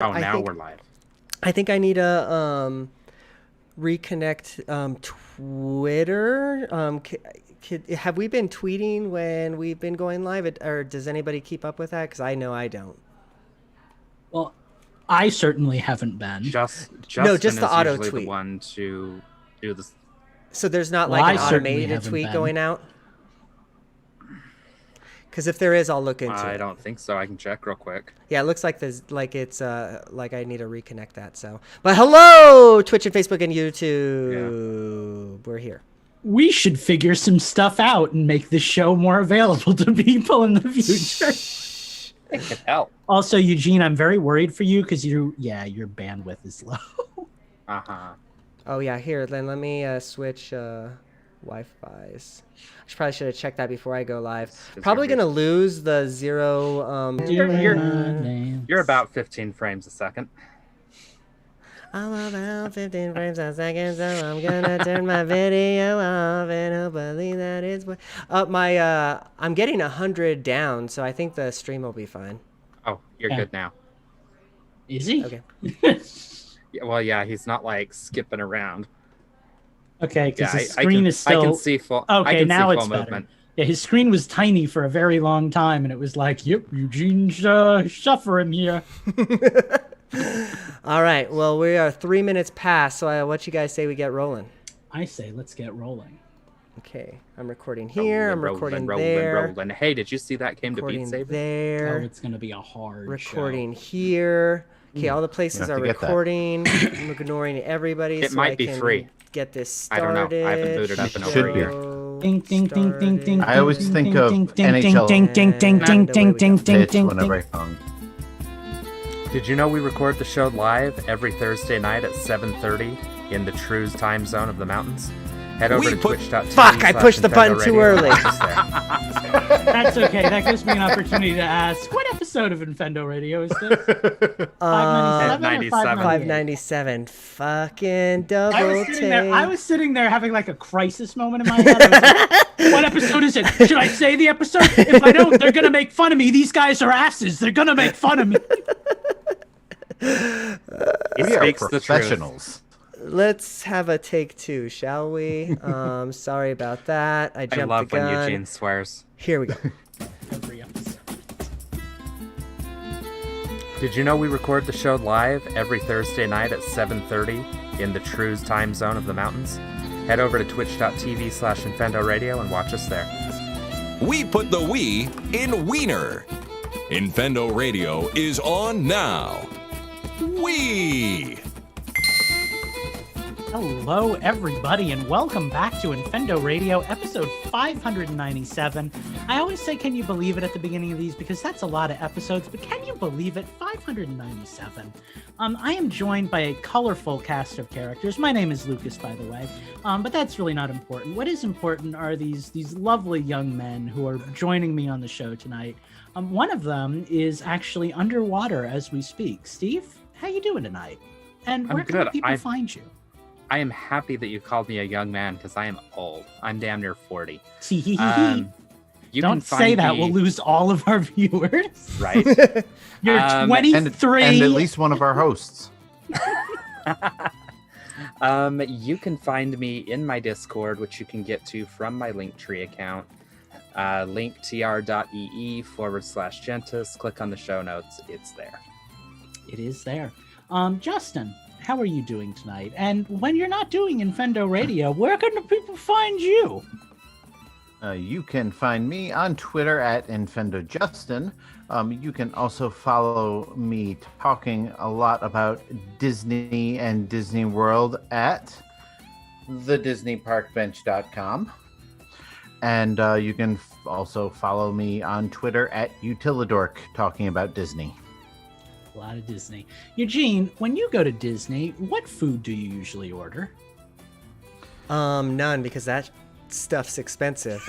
Oh, now we're live. I think I need to reconnect Twitter. Have we been tweeting when we've been going live, or does anybody keep up with that? Because I know I don't. Well, I certainly haven't been. Justin just the is auto usually tweet. the one to do this. So there's not Well, like an I certainly automated haven't tweet been. going out? Because if there is, I'll look into it. I don't think so. I can check real quick. Yeah, it looks like there's it's like I need to reconnect that. So, but hello, Twitch and Facebook and YouTube. Yeah. We're here. We should figure some stuff out and make the show more available to people in the future. It could help. Also, Eugene, I'm very worried for you because your bandwidth is low. Oh yeah, here. Then let me switch Wi-Fi's. Probably should have checked that before I go live. Probably gonna lose the 0. You're about 15 frames a second. I'm about 15 frames a second, so I'm gonna turn my video off and hopefully that is what. I'm getting 100 down, so I think the stream will be fine. Oh, you're good now. Is he? Okay. Yeah, well, yeah, he's not like skipping around. Okay, because his screen is still. I can see full. Okay, now it's movement. better. Yeah, his screen was tiny for a very long time, and it was like, "Yep, Eugene's suffering here." All right. Well, we are 3 minutes past. So, what you guys say we get rolling? I say let's get rolling. Okay, I'm recording here. I'm recording there. Rolling. Hey, did you see that came to Beat Saber? There. Oh, it's gonna be a hard recording here. Okay, all the places are recording. I'm ignoring everybody. It might be free. Get this started. I don't know. I haven't booted up in over a year. Ding ding ding ding ding. I always think of NHL whenever I phone. Did you know we record the show live every Thursday night at 7:30 in the true time zone of the mountains? Head over to twitch.tv. Fuck! I pushed the button too early. That's okay. That gives me an opportunity to ask, what episode of Infendo Radio is this? 597 or 597. Fucking double take. I was sitting there having like a crisis moment in my head. I was like, what episode is it? Should I say the episode? If I don't, they're going to make fun of me. These guys are asses. They're going to make fun of me. He speaks the professionals. Let's have a take 2, shall we? Sorry about that. I jumped the gun. I love when Eugene swears. Here we go. Every episode. Did you know we record the show live every Thursday night at 7:30 in the true time zone of the mountains? Head over to twitch.tv/Infendo Radio and watch us there. We put the we in wiener. Infendo Radio is on now. We. Hello, everybody, and welcome back to Infendo Radio, episode 597. I always say, can you believe it at the beginning of these, because that's a lot of episodes, but can you believe it? 597. I am joined by a colorful cast of characters. My name is Lucas, by the way, but that's really not important. What is important are these lovely young men who are joining me on the show tonight. One of them is actually underwater as we speak. Steve, how you doing tonight? And where can people find you? I am happy that you called me a young man because I am old. I'm damn near 40. Don't say that. We'll lose all of our viewers. Right. You're 23. And at least one of our hosts. You can find me in my Discord, which you can get to from my Linktree account. linktr.ee/Gentis. Click on the show notes. It's there. It is there. Justin, how are you doing tonight? And when you're not doing Infendo Radio, where can the people find you? You can find me on Twitter at InfendoJustin. You can also follow me talking a lot about Disney and Disney World at thedisneyparkbench.com. And you can also follow me on Twitter at Utilidork talking about Disney. A lot of Disney. Eugene, when you go to Disney, what food do you usually order? None, because that stuff's expensive.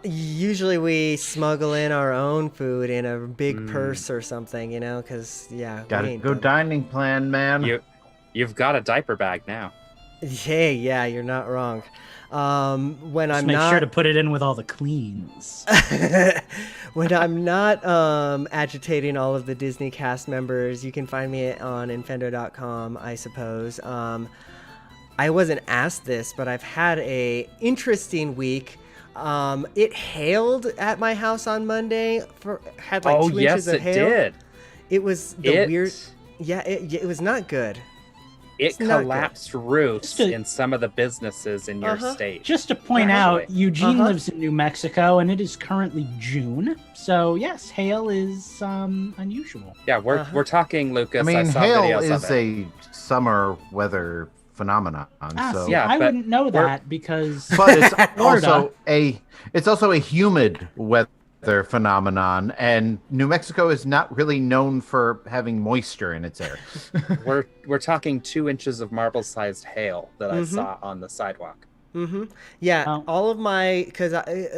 Usually we smuggle in our own food in a big purse or something, you know, because, Gotta go dining plan, man. You've got a diaper bag now. Hey, yeah, you're not wrong. When Just I'm make not sure to put it in with all the cleans. when I'm not agitating all of the Disney cast members, you can find me on infendo.com, I suppose. I wasn't asked this, but I've had a interesting week. It hailed at my house on Monday. Had like 2 inches of hail. Did. It was the weird. Yeah, it was not good. It collapsed roofs a- in some of the businesses in your state. Just to point Actually. out, Eugene lives in New Mexico, and it is currently June. So yes, hail is unusual. Yeah, we're talking, Lucas. I mean, saw hail videos is of it. a summer weather phenomenon. So, See, Yeah, I but wouldn't know that because but it's Florida. also a humid weather phenomenon, and New Mexico is not really known for having moisture in its air. We're talking 2 inches of marble-sized hail that I saw on the sidewalk. Yeah, all of my, because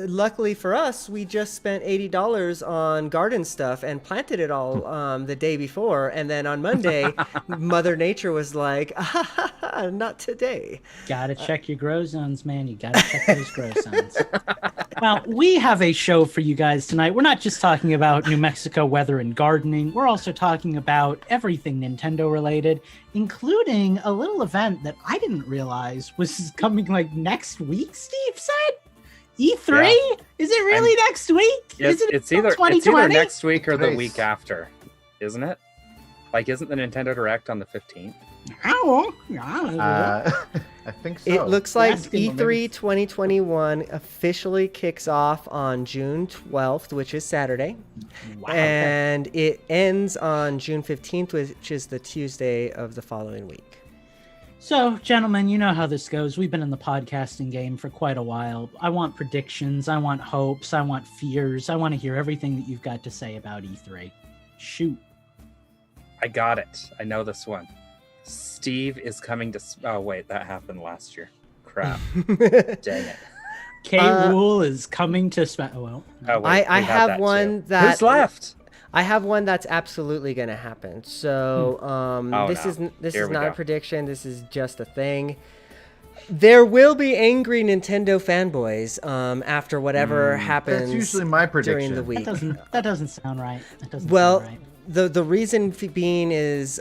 luckily for us, we just spent $80 on garden stuff and planted it all the day before, and then on Monday, Mother Nature was like, not today. Gotta check your grow zones, man. You gotta check those grow zones. Well, we have a show for you guys tonight. We're not just talking about New Mexico weather and gardening. We're also talking about everything Nintendo related, including a little event that I didn't realize was coming like next week, Steve said? E3? Yeah. Is it really next week? It's either 2020? next week or the Nice. week after, isn't it? Like, isn't the Nintendo Direct on the 15th? I think so. It looks like Asking E3 2021 officially kicks off on June 12th, which is Saturday. Wow. And it ends on June 15th, which is the Tuesday of the following week. So, gentlemen, you know how this goes. We've been in the podcasting game for quite a while. I want predictions. I want hopes. I want fears. I want to hear everything that you've got to say about E3. Shoot. I got it. I know this one. Steve is coming to... Oh, wait, that happened last year. Crap. Dang it. K. Rule is coming to... Well, Oh, wait, I we had have that one too. that... Who's left? I have one that's absolutely going to happen. So this no. is Here we not a go. prediction. This is just a thing. There will be angry Nintendo fanboys after whatever happens. That's usually my prediction. during the week. that doesn't sound right. That doesn't Well, sound right. the reason being is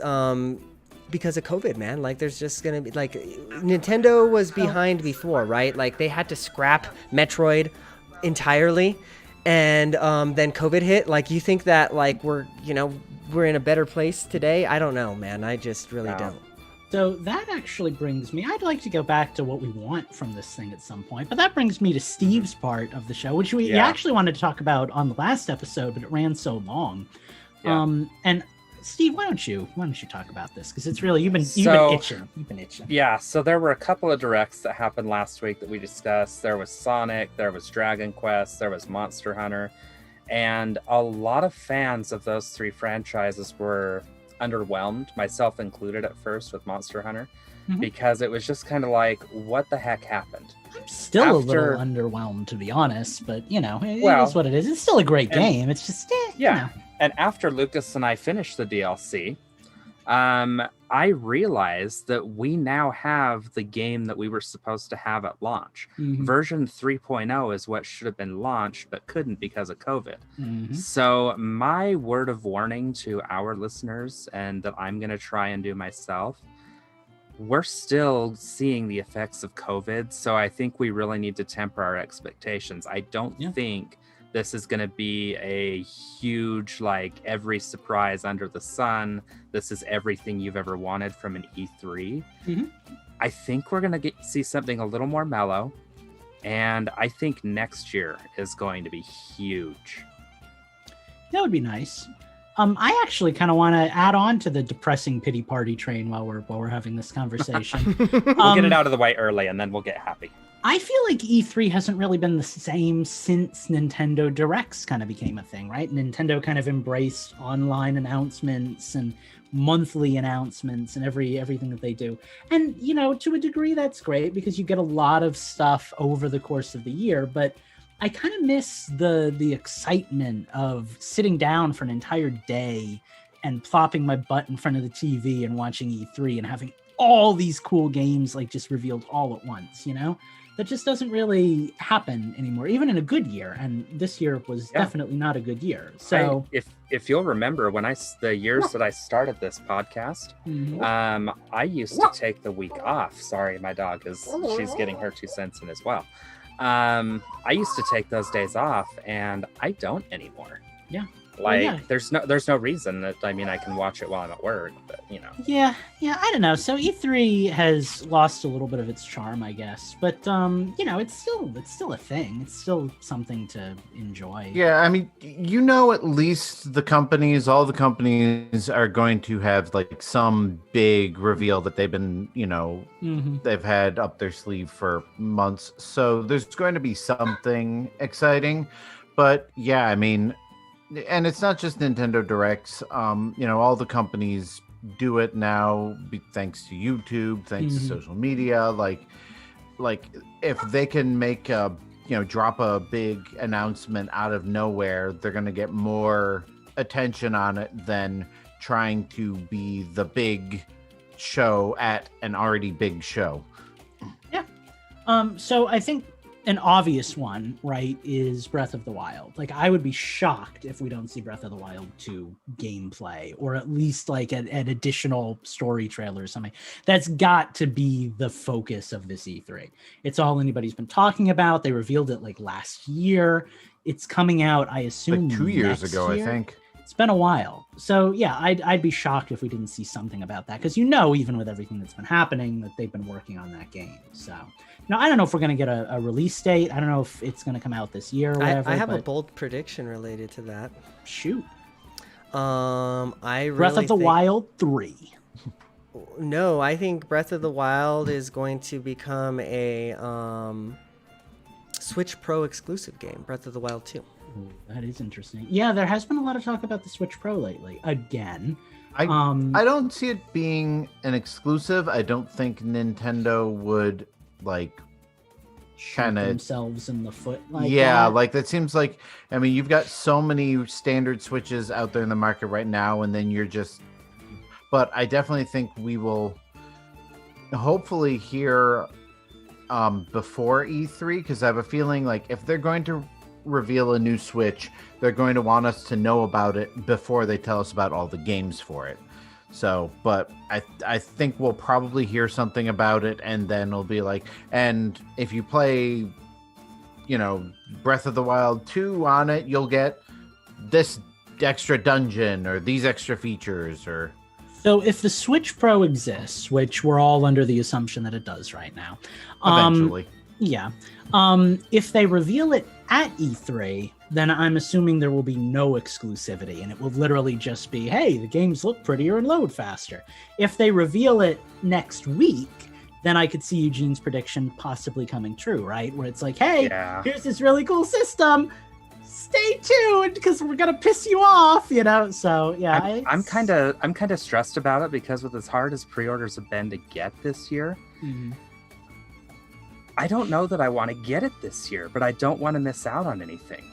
because of COVID, man. Like, there's just gonna be like Nintendo was behind before, right? Like, they had to scrap Metroid entirely, and then COVID hit. Like, you think that like we're in a better place today? I don't know, man. I just really No. don't. So that actually brings me, I'd like to go back to what we want from this thing at some point, but that brings me to Steve's part of the show, which we Yeah. actually wanted to talk about on the last episode, but it ran so long. Yeah. And Steve, why don't you talk about this? Because it's really, you've been itching. You've been itching. Yeah, so there were a couple of directs that happened last week that we discussed. There was Sonic, there was Dragon Quest, there was Monster Hunter, and a lot of fans of those three franchises were underwhelmed, myself included at first with Monster Hunter, because it was just kind of like, what the heck happened? I'm still a After- little underwhelmed, to be honest, but it Well, is what it is. It's still a great game. It's just, Yeah. And after Lucas and I finished the DLC, I realized that we now have the game that we were supposed to have at launch. Mhm. Version 3.0 is what should have been launched, but couldn't because of COVID. Mhm. So my word of warning to our listeners, and that I'm going to try and do myself, we're still seeing the effects of COVID. So I think we really need to temper our expectations. I don't think this is going to be a huge, like, every surprise under the sun. This is everything you've ever wanted from an E3. I think we're going to see something a little more mellow. And I think next year is going to be huge. That would be nice. I actually kind of want to add on to the depressing pity party train while we're having this conversation. We'll get it out of the way early, and then we'll get happy. I feel like E3 hasn't really been the same since Nintendo Directs kind of became a thing, right? Nintendo kind of embraced online announcements and monthly announcements and everything that they do. And, to a degree, that's great because you get a lot of stuff over the course of the year, but I kind of miss the excitement of sitting down for an entire day and plopping my butt in front of the TV and watching E3 and having all these cool games like just revealed all at once, you know? That just doesn't really happen anymore, even in a good year. And this year was definitely not a good year. So if you'll remember, when the years that I started this podcast, I used to take the week off. Sorry, my dog she's getting her 2 cents in as well. I used to take those days off, and I don't anymore. Yeah. Like there's no reason that I can watch it while I'm at work, but Yeah, I don't know. So E3 has lost a little bit of its charm, I guess. But it's still a thing. It's still something to enjoy. Yeah, at least all the companies are going to have like some big reveal that they've been, they've had up their sleeve for months. So there's going to be something exciting. But yeah, and it's not just Nintendo Directs. All the companies do it now, thanks to YouTube, thanks to social media. Like if they can make drop a big announcement out of nowhere, they're going to get more attention on it than trying to be the big show at an already big show. Yeah. So I think an obvious one, right, is Breath of the Wild. Like, I would be shocked if we don't see Breath of the Wild 2 gameplay, or at least like an additional story trailer or something. That's got to be the focus of this E3. It's all anybody's been talking about. They revealed it like last year. It's coming out, I assume, like 2 years ago, year. I think. It's been a while. So yeah, I'd be shocked if we didn't see something about that, because even with everything that's been happening, that they've been working on that game. So I don't know if we're going to get a release date. I don't know if it's going to come out this year or whatever. I have a bold prediction related to that. Shoot. I really Breath of the Wild 3. No, I think Breath of the Wild is going to become a Switch Pro exclusive game, Breath of the Wild 2. Ooh, that is interesting. Yeah, there has been a lot of talk about the Switch Pro lately. Again. I don't see it being an exclusive. I don't think Nintendo would shoot themselves in the foot like that. Like that seems like, you've got so many standard Switches out there in the market right now, and then but I definitely think we will hopefully hear before E3, because I have a feeling like if they're going to reveal a new Switch, they're going to want us to know about it before they tell us about all the games for it. So, but I think we'll probably hear something about it, and then it'll be like, and if you play, Breath of the Wild 2 on it, you'll get this extra dungeon or these extra features. Or so if the Switch Pro exists, which we're all under the assumption that it does right now, eventually. Yeah. If they reveal it at E3, then I'm assuming there will be no exclusivity, and it will literally just be, hey, the games look prettier and load faster. If they reveal it next week, then I could see Eugene's prediction possibly coming true, right? Where it's like, hey, here's this really cool system. Stay tuned, because we're gonna piss you off, So yeah, I'm kind of stressed about it, because with as hard as pre-orders have been to get this year, I don't know that I want to get it this year, but I don't want to miss out on anything.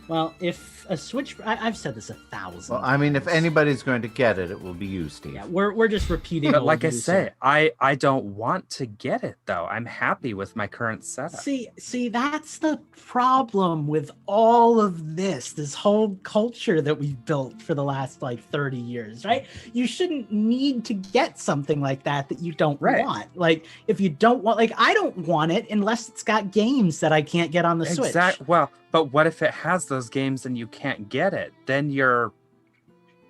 Well, if a Switch, I've said this 1,000 Well, if anybody's going to get it, it will be you, Steve. Yeah, we're just repeating. But like I say, I don't want to get it, though. I'm happy with my current setup. See, that's the problem with all of this whole culture that we've built for the last 30 years, right? You shouldn't need to get something like that you don't want. Like, if you don't want, I don't want it unless it's got games that I can't get on the Switch. Well, but what if it has those games and you can't get it? Then you're...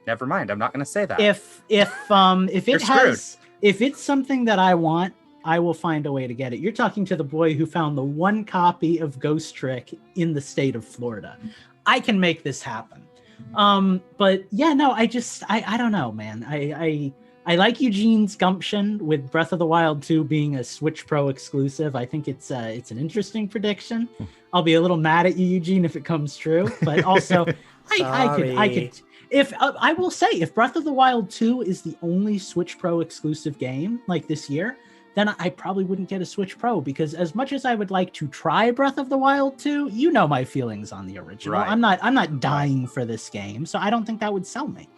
Never mind. I'm not going to say that. If it's something that I want, I will find a way to get it. You're talking to the boy who found the one copy of Ghost Trick in the state of Florida. I can make this happen. But yeah, no, I don't know, man. I like Eugene's gumption with Breath of the Wild 2 being a Switch Pro exclusive. I think it's an interesting prediction. I'll be a little mad at you, Eugene, if it comes true. But also, I could. If I will say, if Breath of the Wild 2 is the only Switch Pro exclusive game this year, then I probably wouldn't get a Switch Pro, because as much as I would like to try Breath of the Wild 2, my feelings on the original. Right. I'm not dying for this game, so I don't think that would sell me.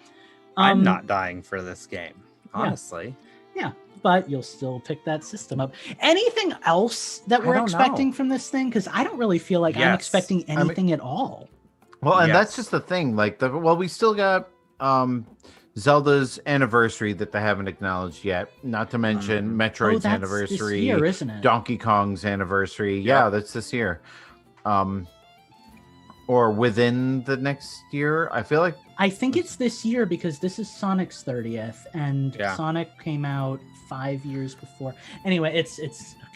I'm not dying for this game, honestly. Yeah. but you'll still pick that system up. Anything else that we're don't expecting know. from this thing? Because I don't really feel like I'm Yes. expecting anything at all. Well, and that's Yes. just the thing. Like, we still got Zelda's anniversary that they haven't acknowledged yet. Not to mention Metroid's This anniversary, year, isn't it? Donkey Kong's anniversary. Yeah, that's this year. Or within the next year. I feel like I think it's this year because this is Sonic's 30th, and Yeah. Sonic came out 5 years before. Anyway, it's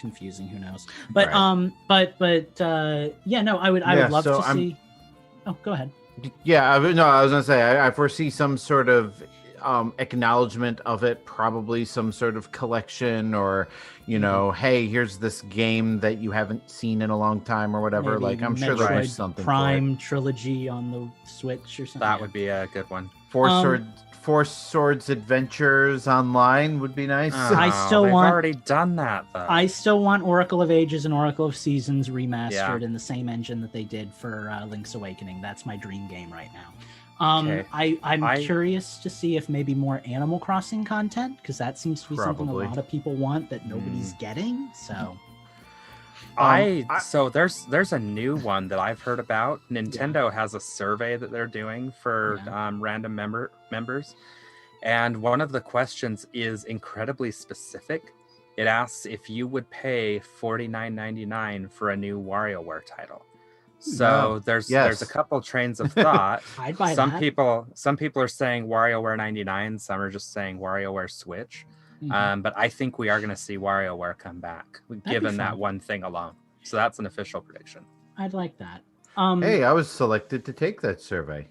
confusing. Who knows? But Right. yeah, no, I would Yeah, love so to see. Oh, go ahead. Yeah, I was gonna say I foresee some sort of acknowledgement of it, probably some sort of collection, or hey, here's this game that you haven't seen in a long time, or whatever. Maybe Like, I'm sure there'll be Metroid something Prime trilogy on the Switch or something. That would be a good one. for it. Four Swords Adventures Online would be nice. I still they've want- already done that though. I still want Oracle of Ages and Oracle of Seasons remastered Yeah. in the same engine that they did for Link's Awakening. That's my dream game right now. Okay. I'm curious to see if maybe more Animal Crossing content, because that seems to be something Probably. a lot of people want that nobody's getting. So So there's a new one that I've heard about. Nintendo has a survey that they're doing for random members, and one of the questions is incredibly specific. It asks if you would pay $49.99 for a new WarioWare title. So there's a couple trains of thought. I'd buy some that. people are saying WarioWare 99. Some are just saying WarioWare Switch. But I think we are going to see WarioWare come back, given that fun. one thing alone. So that's an official prediction. I'd like that. Hey, I was selected to take that survey.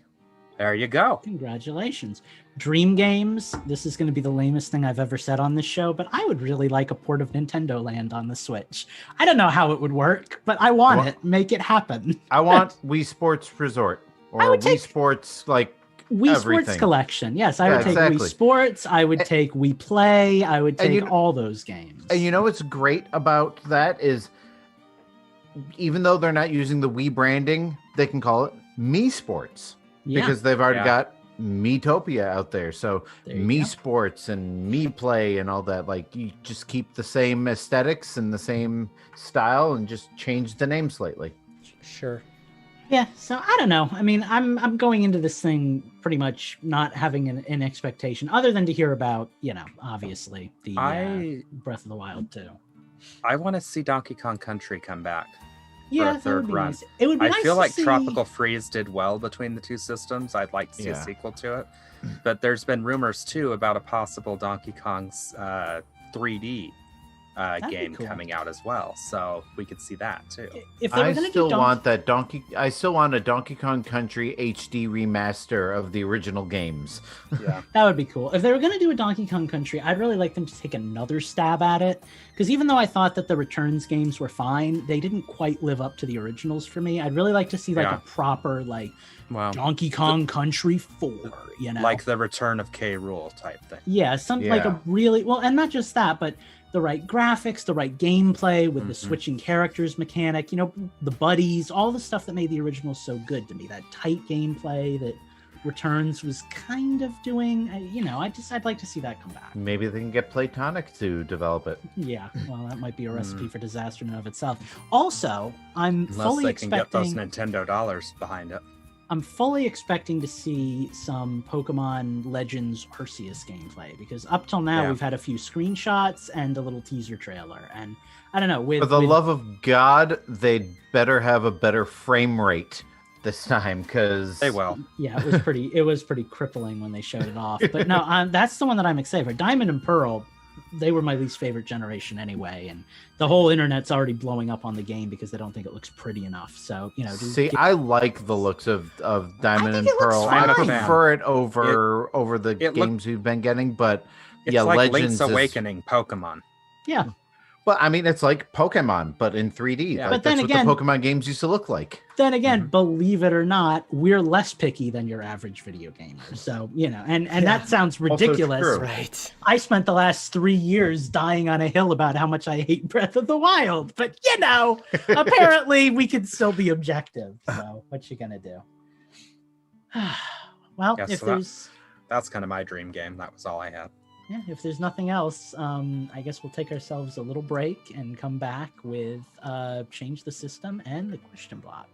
There you go. Congratulations. Dream Games. This is going to be the lamest thing I've ever said on this show, but I would really like a port of Nintendo Land on the Switch. I don't know how it would work, but I want it. Make it happen. I want Wii Sports Resort or would Wii take- Sports, like Wii everything. Sports Collection. Yes, I Yeah, would take exactly. Wii Sports. I would take Wii Play. I would And take all those games. And you know what's great about that is, even though they're not using the Wii branding, they can call it Me Sports because they've already got Miitopia out there. So There you Me go. Sports and Me Play and all that, like, you just keep the same aesthetics and the same style and just change the name slightly. Sure. Yeah, so I don't know. I mean, I'm going into this thing pretty much not having an expectation other than to hear about, obviously the Breath of the Wild 2. I want to see Donkey Kong Country come back Yeah, for a that third would be run. nice. It would be I nice feel to like see... Tropical Freeze did well between the two systems. I'd like to see a sequel to it. But there's been rumors too about a possible Donkey Kong's 3D game cool. coming out as well. So we could see that too. If they were I gonna still do want that I still want a Donkey Kong Country HD remaster of the original games. Yeah. That would be cool. If they were going to do a Donkey Kong Country, I'd really like them to take another stab at it. Because even though I thought that the Returns games were fine, they didn't quite live up to the originals for me. I'd really like to see a proper Donkey Kong Country 4, like the Return of K. Rool type thing. Yeah, like a really and not just that, but the right graphics, the right gameplay with the switching characters mechanic, the buddies, all the stuff that made the original so good to me. That tight gameplay that Returns was kind of doing. I'd like to see that come back. Maybe they can get Playtonic to develop it. Yeah, well, that might be a recipe for disaster in and of itself. Also, I'm Unless fully they can get those expecting. Nintendo dollars behind it. I'm fully expecting to see some Pokemon Legends Arceus gameplay because up till now we've had a few screenshots and a little teaser trailer, and I don't know. For the love of God, they'd better have a better frame rate this time, because they will. Yeah, it was pretty crippling when they showed it off. But no, that's the one that I'm excited for. Diamond and Pearl, they were my least favorite generation anyway, and the whole internet's already blowing up on the game because they don't think it looks pretty enough. So I like the looks of Diamond and Pearl. fine. I prefer it over the games we've been getting, but It's like Legends Link's Awakening Pokemon. Yeah. Well, I mean, it's like Pokemon, but in 3D. Yeah. Like, But then that's again- what the Pokemon games used to look like. Then again, believe it or not, we're less picky than your average video gamer. So, and that sounds ridiculous. true. Right. I spent the last 3 years dying on a hill about how much I hate Breath of the Wild, but apparently we can still be objective. So what you gonna do? Well, Yeah, if so there's that's kind of my dream game. That was all I had. Yeah, if there's nothing else, I guess we'll take ourselves a little break and come back with Change the System and the question block.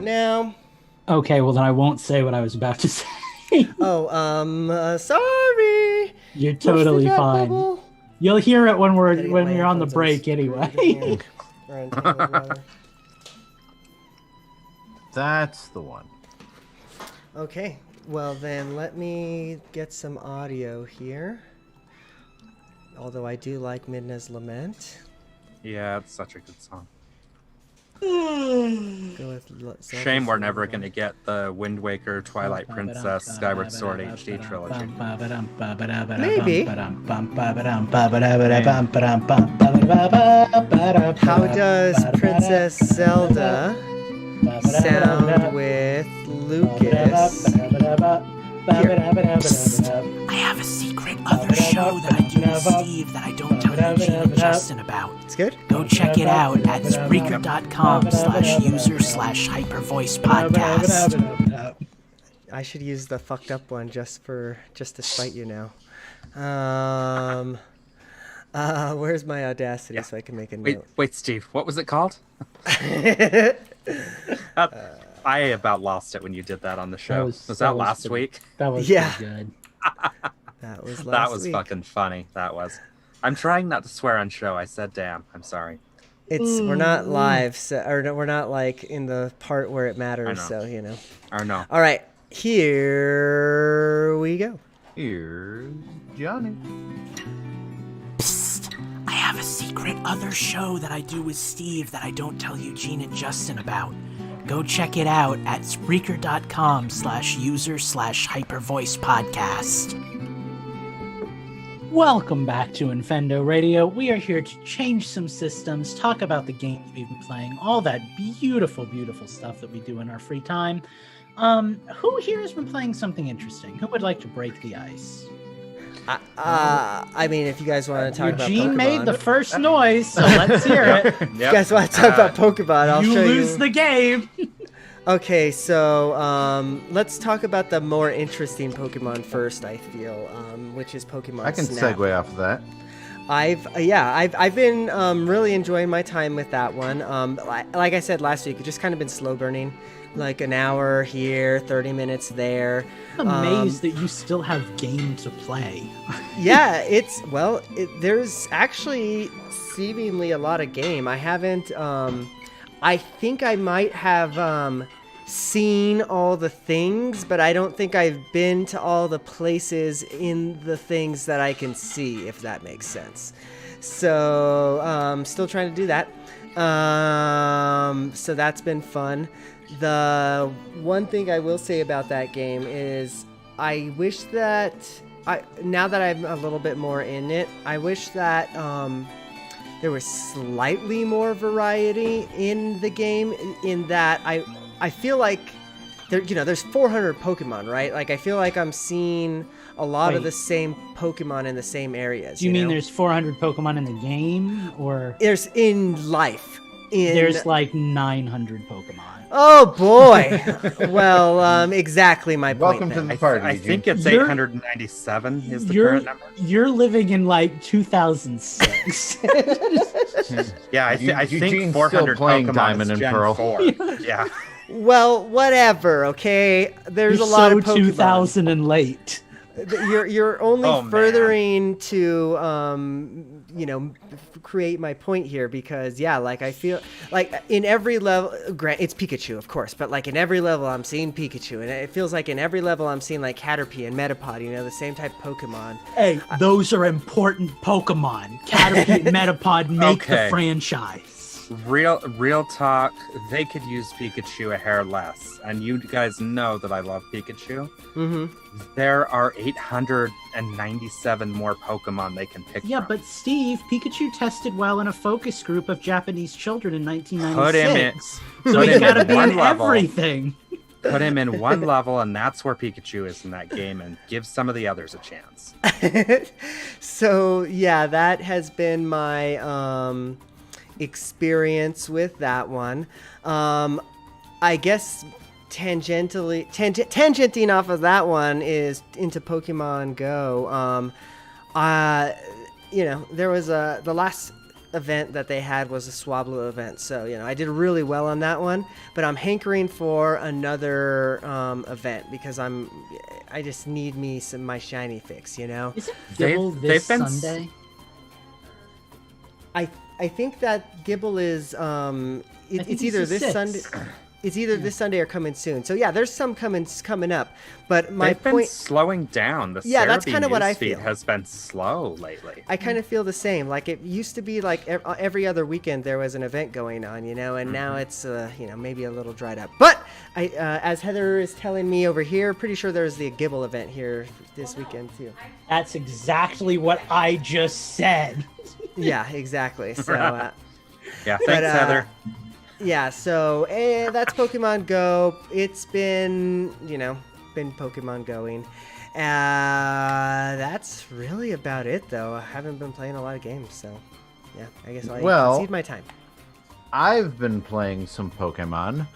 Now. Okay, well then I won't say what I was about to say. Sorry. You're totally Push the fine. bubble. You'll hear it when Gotta get we're my on the headphones break unscrewed anyway. here. Or untangled, rather. That's the one. Okay, well then let me get some audio here. Although I do like Midna's Lament. Yeah, it's such a good song. Go with Shame we're never going to get the Wind Waker, Twilight Princess, Skyward Sword HD trilogy. Maybe. How does Princess Zelda sound with Lucas? I have a secret other show that I do with Steve that I don't tell Eugene and Justin about. It's good? Go check it out at Spreaker.com/user/hypervoice podcast. I should use the fucked up one just to spite you now. Where's my Audacity so I can make a note? Wait, Steve, what was it called? I about lost it when you did that on the show. Was that last week? That was good. That was last That was week. fucking funny. That was. I'm trying not to swear on show. I said damn. I'm sorry. We're not live, we're not like in the part where it matters, so you know. I know. All right, here we go. Here's Johnny. Psst, I have a secret other show that I do with Steve that I don't tell Eugene and Justin about. Go check it out at Spreaker.com/user/hypervoicepodcast. Welcome back to Infendo Radio. We are here to change some systems, talk about the games we've been playing, all that beautiful, beautiful stuff that we do in our free time. Who here has been playing something interesting? Who would like to break the ice? I mean, if you guys want to talk about Pokemon. Eugene made the first noise, so let's hear it. If you guys want to talk about Pokemon, I'll show you. You lose the game. Okay, so let's talk about the more interesting Pokemon first, I feel, which is Pokemon I can Snap. segue off of that. I've been really enjoying my time with that one. Like I said last week, it's just kind of been slow burning, like an hour here, 30 minutes there. I'm amazed that you still have game to play. Yeah, there's actually seemingly a lot of game. I haven't. I think I might have seen all the things, but I don't think I've been to all the places in the things that I can see, if that makes sense. So, still trying to do that. So that's been fun. The one thing I will say about that game is I wish that, now that I'm a little bit more in it, I wish that there was slightly more variety in the game, in that I feel like there's 400 Pokemon, right? Like I feel like I'm seeing a lot of the same Pokemon in the same areas. Do you mean there's 400 Pokemon in the game, or there's in life? There's like 900 Pokemon. Oh boy! Well, exactly my point. Welcome to then. the party. I think it's You're- 897 is the You're current number. you're living in like 2006. Yeah, I Eugene's think still 400 playing Pokemon Diamond is and Gen Pearl. 4. Yeah. Well, whatever. Okay, there's You're a lot so of Pokemon. 2000 and late. You're only Oh, man. furthering to create my point here, because like I feel like in every level, it's Pikachu of course, but like in every level I'm seeing Pikachu, and it feels like in every level I'm seeing like Caterpie and Metapod, the same type of Pokemon. Hey, those are important Pokemon. Caterpie and Metapod make the Okay. franchise. Real talk, they could use Pikachu a hair less. And you guys know that I love Pikachu. Mm-hmm. There are 897 more Pokemon they can pick Yeah, from. but Steve, Pikachu tested well in a focus group of Japanese children in Put him 1996. in, So put he's him got to in be one in level. everything. Put him in one level, and that's where Pikachu is in that game, and give some of the others a chance. So yeah, that has been my experience with that one. I guess tangenting off of that one is into Pokemon Go. There was the last event that they had was a Swablu event, so I did really well on that one, but I'm hankering for another event because I just need me my shiny fix, Isn't They've- Gibble they've this been Sunday? I think that Gibble is think it's he's either the this 6th. Sunday. It's either this Sunday or coming soon. So yeah, there's some coming up. But my They've been point, slowing down. The Yeah, that's Cerebi kinda what I newsfeed feel. has been slow lately. I kind of feel the same. Like it used to be like every other weekend there was an event going on, and now it's maybe a little dried up. But as Heather is telling me over here, pretty sure there's the Gibble event here this weekend too. That's exactly what I just said. Yeah, exactly. So Yeah, thanks, Heather. yeah, so that's Pokemon Go. It's been Pokemon going. That's really about it, though. I haven't been playing a lot of games, so yeah, I guess I'll concede my time. I've been playing some Pokemon.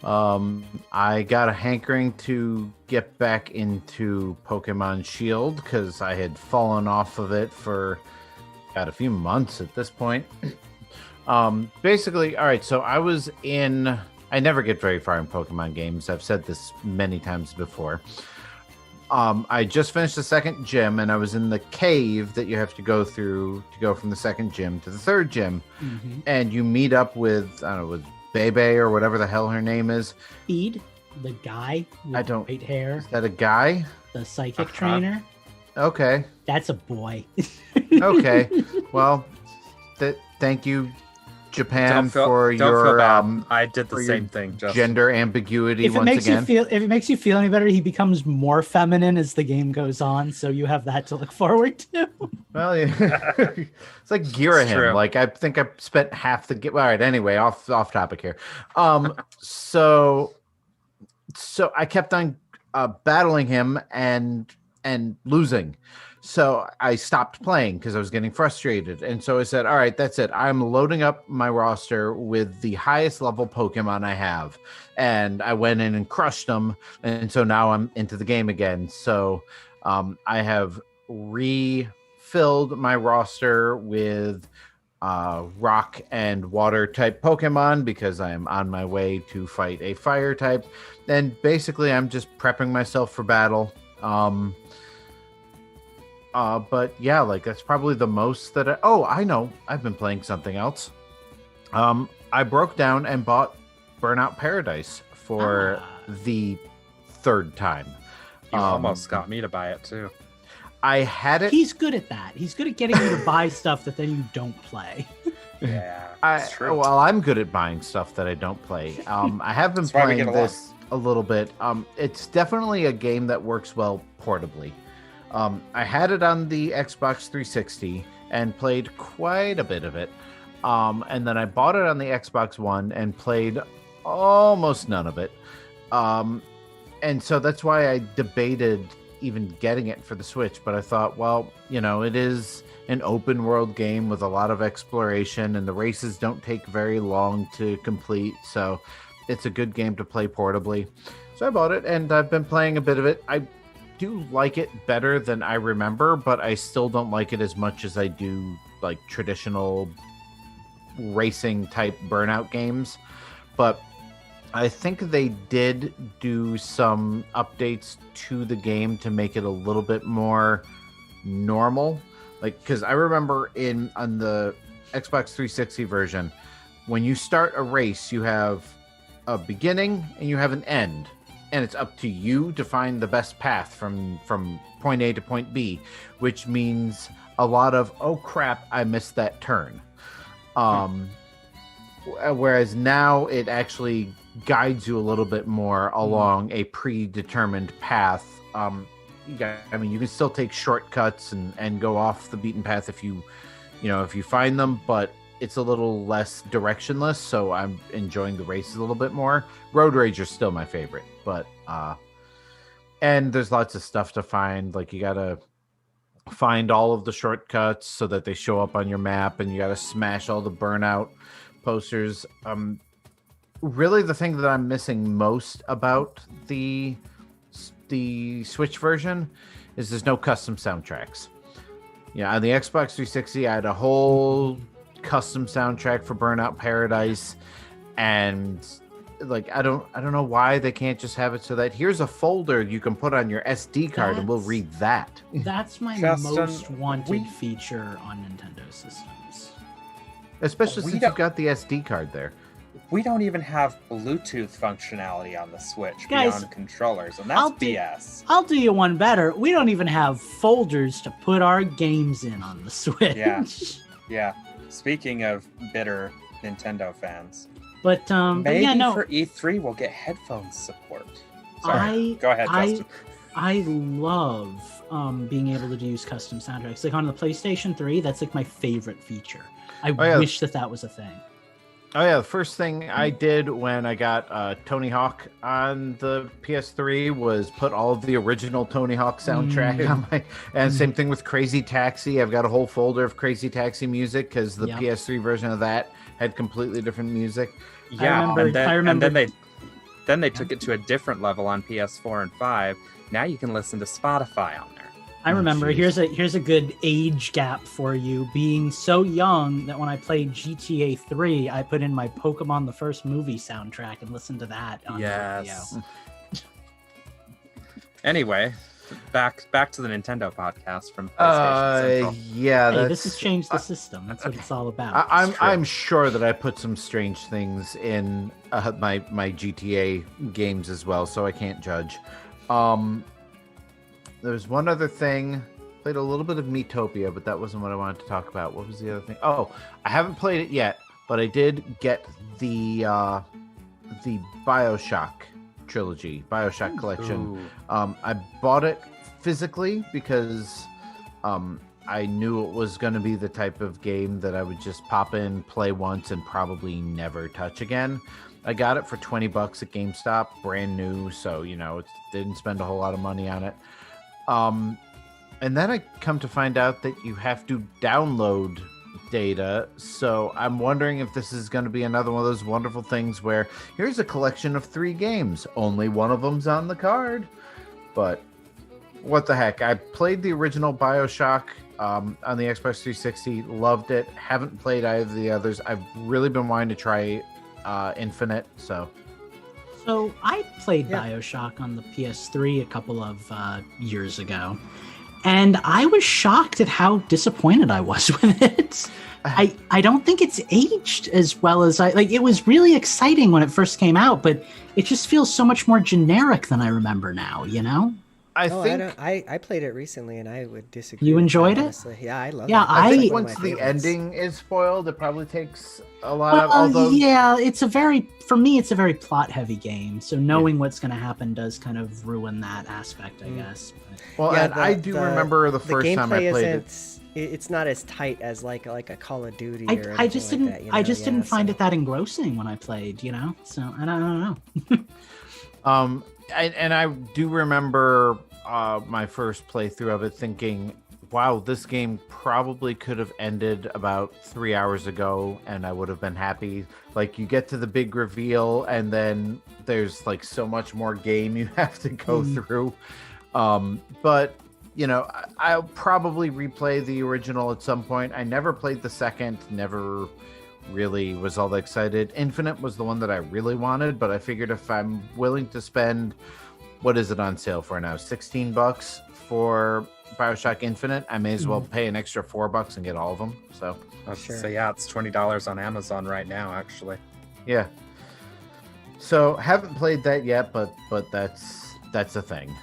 I got a hankering to get back into Pokemon Shield because I had fallen off of it for a few months at this point. Basically, all right, so I never get very far in Pokemon games. I've said this many times before. I just finished the second gym, and I was in the cave that you have to go through to go from the second gym to the third gym. Mm-hmm. And you meet up with, I don't know, with Bebe or whatever the hell her name is. Speed, the guy with white hair, Is that a guy? the psychic trainer. Okay. That's a boy. Okay. Well, Thank you, Japan, Don't feel for feel your bad. I did the for same your thing. Justin. gender ambiguity If it once makes again. if it makes you feel any better, he becomes more feminine as the game goes on. So you have that to look forward to. Well, yeah. It's like It's Girahim. true. Like I think I spent half the game. All right. Anyway, off topic here. So I kept on battling him and losing. So I stopped playing because I was getting frustrated. And so I said, all right, that's it. I'm loading up my roster with the highest level Pokemon I have. And I went in and crushed them. And so now I'm into the game again. So I have refilled my roster with rock and water type Pokemon because I am on my way to fight a fire type. And basically I'm just prepping myself for battle. But yeah, like that's probably the most that I know. I've been playing something else. I broke down and bought Burnout Paradise for the third time. You almost got me to buy it too. I had it. He's good at that. He's good at getting you to buy stuff that then you don't play. Yeah, that's true. Well, I'm good at buying stuff that I don't play. I have been That's why we playing get along. this a little bit. It's definitely a game that works well portably. I had it on the Xbox 360 and played quite a bit of it. And then I bought it on the Xbox One and played almost none of it. And so that's why I debated even getting it for the Switch. But I thought, well, it is an open world game with a lot of exploration and the races don't take very long to complete. So it's a good game to play portably. So I bought it and I've been playing a bit of it. I do like it better than I remember, but I still don't like it as much as I do like traditional racing type Burnout games. But I think they did do some updates to the game to make it a little bit more normal. Like, because I remember on the Xbox 360 version, when you start a race, you have a beginning and you have an end. And it's up to you to find the best path from point A to point B, which means a lot of, oh crap, I missed that turn. Whereas now it actually guides you a little bit more along a predetermined path. You can still take shortcuts and go off the beaten path if you find them, but it's a little less directionless, so I'm enjoying the races a little bit more. Road Rage is still my favorite, but and there's lots of stuff to find. Like you gotta find all of the shortcuts so that they show up on your map, and you gotta smash all the Burnout posters. Really, the thing that I'm missing most about the Switch version is there's no custom soundtracks. Yeah, on the Xbox 360, I had a whole custom soundtrack for Burnout Paradise, and like I don't know why they can't just have it so that here's a folder you can put on your SD card and we'll read that. That's my Justin, most wanted feature on Nintendo systems. Especially since you've got the SD card there. We don't even have Bluetooth functionality on the Switch Guys, beyond controllers, and that's BS. I'll do you one better. We don't even have folders to put our games in on the Switch. Yeah. Speaking of bitter Nintendo fans, But maybe yeah, no. for E3 we'll get headphones support. Sorry, go ahead, Justin. I love being able to use custom soundtracks. Like on the PlayStation 3, that's like my favorite feature. I wish that was a thing. Oh yeah, the first thing I did when I got Tony Hawk on the PS3 was put all of the original Tony Hawk soundtrack on my. And same thing with Crazy Taxi. I've got a whole folder of Crazy Taxi music because the PS3 version of that had completely different music. Yeah, I remember. And then they took it to a different level on PS4 and 5. Now you can listen to Spotify on there. I remember. Here's a good age gap for you. Being so young that when I played GTA 3, I put in my Pokemon the First Movie soundtrack and listened to that on radio. Anyway, back to the Nintendo podcast from PlayStation Central. Yeah, Hey, this has changed the system. That's what it's all about. I'm sure that I put some strange things in my GTA games as well, so I can't judge. There's one other thing Played a little bit of Metopia, but that wasn't what I wanted to talk about. What was the other thing? Oh, I haven't played it yet, but I did get the BioShock trilogy, BioShock collection. I bought it physically because I knew it was going to be the type of game that I would just pop in, play once, and probably never touch again. I got it for $20 at GameStop, brand new, so didn't spend a whole lot of money on it. And then I come to find out that you have to download data. So I'm wondering if this is going to be another one of those wonderful things where here's a collection of 3 games. Only one of them's on the card. But what the heck? I played the original BioShock on the Xbox 360. Loved it. Haven't played either of the others. I've really been wanting to try Infinite. So I played BioShock on the PS3 a couple of years ago. And I was shocked at how disappointed I was with it. I don't think it's aged as well as it was really exciting when it first came out, but it just feels so much more generic than I remember now, I played it recently and I would disagree. You enjoyed it? Honestly. Yeah, I love it. I think once the ending is spoiled, it probably takes a lot of. Although, it's a very plot-heavy game, so knowing what's going to happen does kind of ruin that aspect, I guess. Well, and I do remember the first time I played it. It's not as tight as like a Call of Duty. I just didn't find it that engrossing when I played, So I don't know. And I do remember my first playthrough of it thinking, wow, this game probably could have ended about 3 hours ago and I would have been happy. Like, you get to the big reveal and then there's like so much more game you have to go through. But I'll probably replay the original at some point. I never played the second, never really was all that excited. Infinite was the one that I really wanted, but I figured if I'm willing to spend, what is it on sale for now, $16 for BioShock Infinite, I may as well pay an extra $4 and get all of them. So it's $20 on Amazon right now, actually. Yeah. So haven't played that yet, but that's a thing.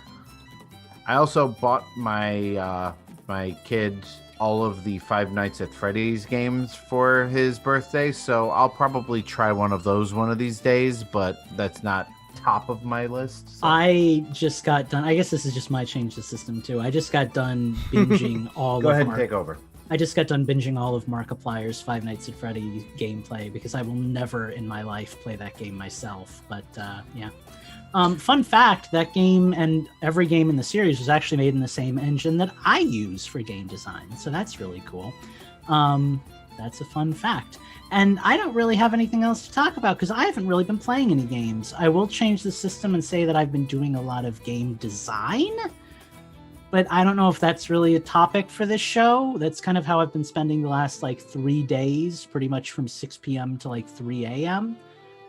I also bought my my kid all of the Five Nights at Freddy's games for his birthday, so I'll probably try one of those one of these days, but that's not top of my list. So. I just got done. I guess this is just my change the system too. I just got done binging all Go ahead and take over. I just got done binging all of Markiplier's Five Nights at Freddy's gameplay because I will never in my life play that game myself. But yeah. Fun fact, that game and every game in the series was actually made in the same engine that I use for game design. So that's really cool. That's a fun fact. And I don't really have anything else to talk about because I haven't really been playing any games. I will change the system and say that I've been doing a lot of game design, but I don't know if that's really a topic for this show. That's kind of how I've been spending the last 3 days, pretty much from 6 p.m. to 3 a.m.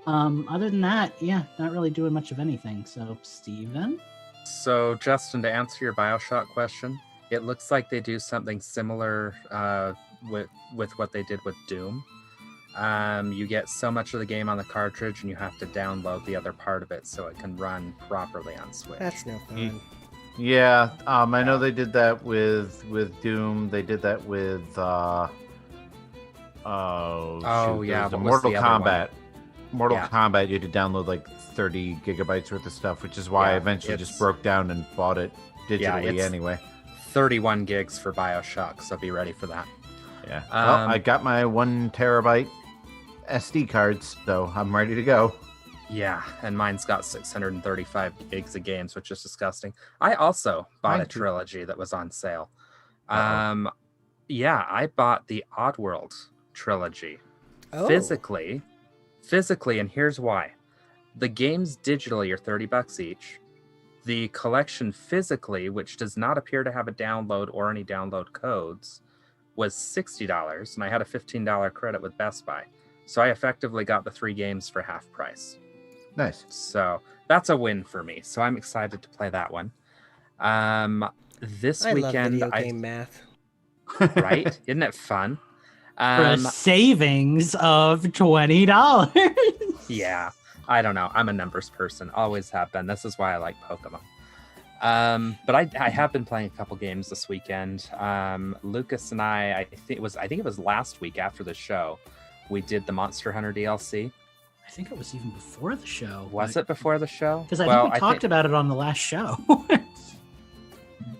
Other than that, not really doing much of anything. So, Steven? So, Justin, to answer your BioShock question, it looks like they do something similar with what they did with Doom. You get so much of the game on the cartridge and you have to download the other part of it so it can run properly on Switch. That's no fun. Yeah, I know they did that with Doom. They did that with Mortal Kombat. Mortal Kombat, you had to download 30 gigabytes worth of stuff, which is why I eventually just broke down and bought it digitally anyway. 31 gigs for BioShock, so be ready for that. Yeah. Well, I got my 1 terabyte SD cards, so I'm ready to go. Yeah, and mine's got 635 gigs of games, which is disgusting. I also bought a trilogy that was on sale. I bought the Oddworld trilogy physically, and here's why. The games digitally are $30 each. The collection physically, which does not appear to have a download or any download codes, was $60, and I had a $15 credit with Best Buy. So I effectively got the 3 games for half price. Nice. So that's a win for me. So I'm excited to play that one. This weekend, love video game math. Right? Isn't it fun? For a savings of $20. Yeah, I don't know. I'm a numbers person. Always have been. This is why I like Pokemon. But I have been playing a couple games this weekend. Lucas and I think it was last week after the show, we did the Monster Hunter DLC. I think it was even before the show. Was it before the show? Because I think we talked about it on the last show.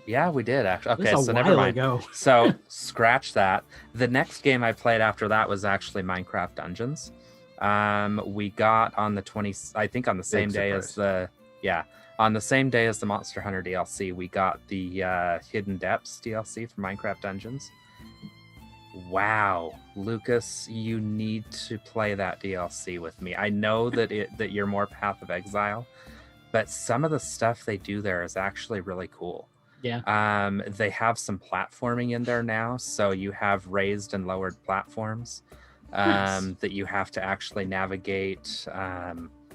Yeah, we did actually. Okay, so never while mind. ago. So scratch that. The next game I played after that was actually Minecraft Dungeons. We got on the 20th, I think on the same day as on the same day as the Monster Hunter DLC, we got the Hidden Depths DLC for Minecraft Dungeons. Wow, Lucas, you need to play that DLC with me. I know that you're more Path of Exile, but some of the stuff they do there is actually really cool. Yeah. They have some platforming in there now, so you have raised and lowered platforms that you have to actually navigate.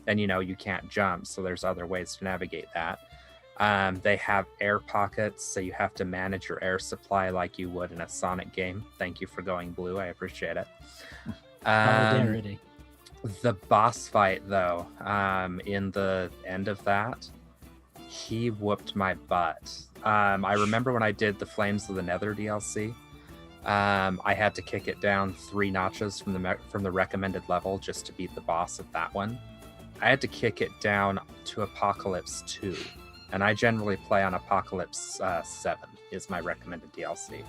And you can't jump, so there's other ways to navigate that. They have air pockets, so you have to manage your air supply like you would in a Sonic game. Thank you for going blue. I appreciate it. Solidarity. The boss fight, though, in the end of that, he whooped my butt. I remember when I did the Flames of the Nether DLC, I had to kick it down 3 notches from the recommended level just to beat the boss of that one. I had to kick it down to Apocalypse 2, and I generally play on Apocalypse 7 is my recommended DLC.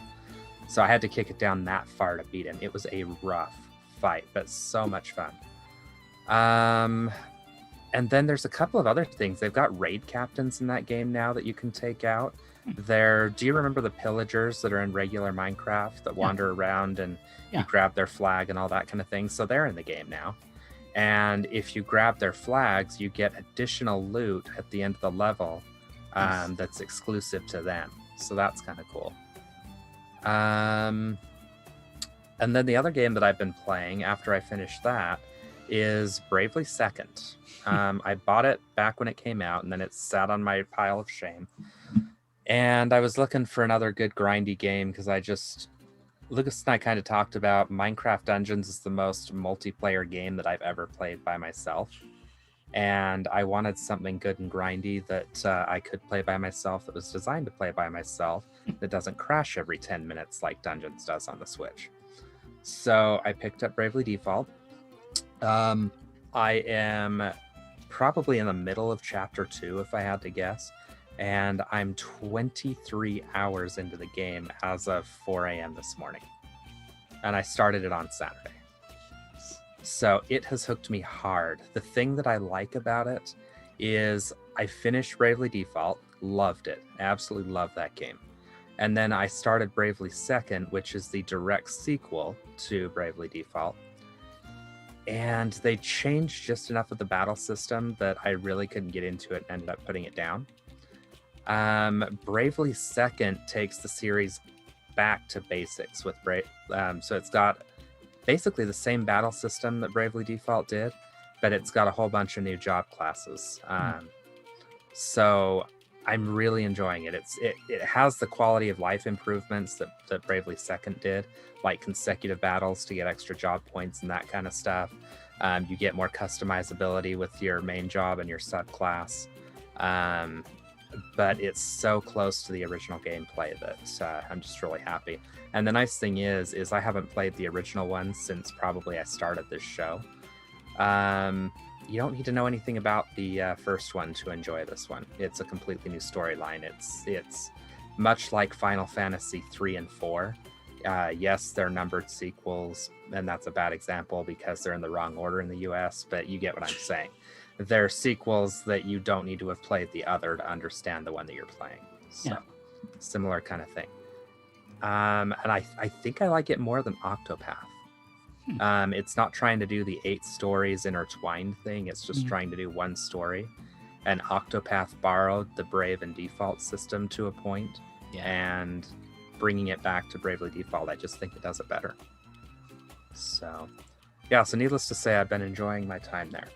So I had to kick it down that far to beat him. It was a rough fight, but so much fun. And then there's a couple of other things. They've got raid captains in that game now that you can take out. Do you remember the pillagers that are in regular Minecraft that wander around and you grab their flag and all that kind of thing? So they're in the game now. And if you grab their flags, you get additional loot at the end of the level that's exclusive to them. So that's kind of cool. And then the other game that I've been playing after I finished that is Bravely Second. I bought it back when it came out, and then it sat on my pile of shame. And I was looking for another good grindy game because Lucas and I kind of talked about Minecraft Dungeons is the most multiplayer game that I've ever played by myself. And I wanted something good and grindy that I could play by myself, that was designed to play by myself, that doesn't crash every 10 minutes like Dungeons does on the Switch. So I picked up Bravely Default. I am probably in the middle of Chapter 2, if I had to guess. And I'm 23 hours into the game as of 4 a.m. this morning. And I started it on Saturday. So it has hooked me hard. The thing that I like about it is I finished Bravely Default, loved it, absolutely loved that game. And then I started Bravely Second, which is the direct sequel to Bravely Default. And they changed just enough of the battle system that I really couldn't get into it and ended up putting it down. Bravely Second takes the series back to basics with so it's got basically the same battle system that Bravely Default did, but it's got a whole bunch of new job classes. So I'm really enjoying it. It has the quality of life improvements that Bravely Second did, like consecutive battles to get extra job points and that kind of stuff. You get more customizability with your main job and your subclass. But it's so close to the original gameplay that I'm just really happy. And the nice thing is I haven't played the original one since probably I started this show. You don't need to know anything about the first one to enjoy this one. It's a completely new storyline. It's much like Final Fantasy 3 and 4. Yes, they're numbered sequels, and that's a bad example because they're in the wrong order in the US, but you get what I'm saying. They're sequels that you don't need to have played the other to understand the one that you're playing. So, similar kind of thing. And I think I like it more than Octopath. It's not trying to do the 8 stories intertwined thing. It's just trying to do one story. And Octopath borrowed the Brave and Default system to a point. And bringing it back to Bravely Default, I just think it does it better. So, so needless to say, I've been enjoying my time there.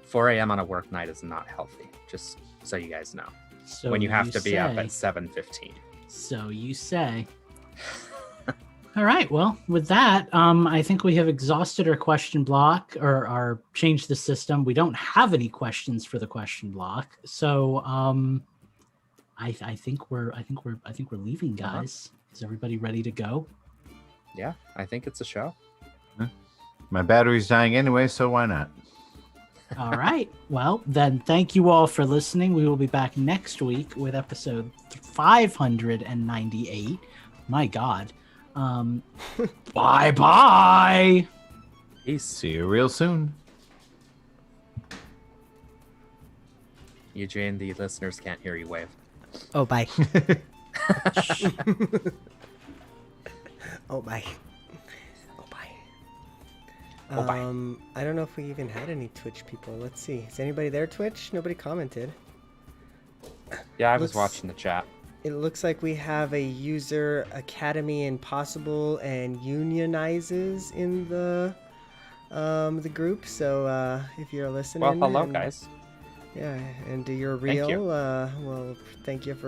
4 a.m. on a work night is not healthy, just so you guys know. So when you have to be up at 7:15. So you say. All right. Well, with that, I think we have exhausted our question block or changed the system. We don't have any questions for the question block, so I think we're leaving, guys. Is everybody ready to go? Yeah, I think it's a show. My battery's dying anyway, so why not? All right. Well, then thank you all for listening. We will be back next week with episode 598. My God. Bye-bye. Peace. See you real soon. Eugene, the listeners can't hear you wave. Oh, bye. Oh, bye. Oh, bye. Oh, bye. I don't know if we even had any Twitch people. Let's see. Is anybody there, Twitch? Nobody commented. Yeah, I was Looks- watching the chat. It looks like we have a user Academy Impossible and Unionizes in the group. So if you're listening, Well, hello, and- guys. Yeah, and you're Thank real. you. Well, thank you for